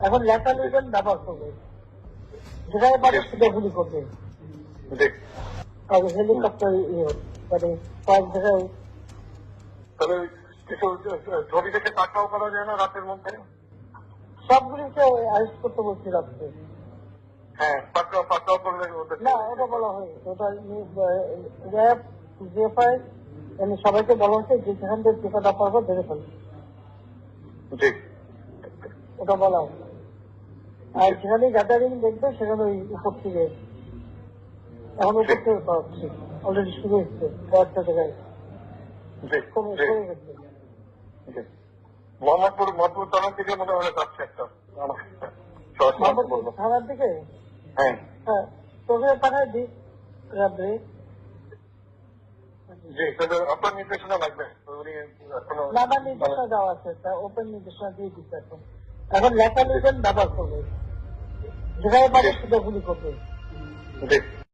এখন লেখা লিখবেন ব্যবহার করবে, যেখানে পারে সেটা গুলি করবে। হেলিকপ্টার মানে কয়েক জায়গায় তবে কিছু ধরি থেকে টাকাও করা যায় না রাতের মধ্যে। সবগুলিকে অ্যারেস্ট করতে বলছি রাত্রে। হ্যাঁ, পাকড়াও করলে না, ওটা বলা হয়নি। ওটা র্যাব জিএফআই সবাইকে বলা হচ্ছে যে যেখান থেকে টিকাটা পারবো ধরে ফেলবে, ওটা বলা হয়। আর যেখানে গ্যাদারিং দেখবে সেখানে ওই উপর থেকে, এখন উপর থেকে পাচ্ছি অলরেডি শুরু হচ্ছে কয়েকটা জায়গায় কমে গেছে। মোহাম্মদপুর থানার দিকে মনে হয় যাচ্ছে একটা থানার দিকে। হ্যাঁ হ্যাঁ, তোকে পাঠায় দিই রাত্রে। জি, আপনার নির্দেশনা লাগবে। না, আমার নির্দেশনা দেওয়া আছে, ওপেন নির্দেশনা দিয়ে দিচ্ছে। এখন লেখা লিখবেন ব্যবহার করবে, যেখানে পারে সেটা গুলি করবে।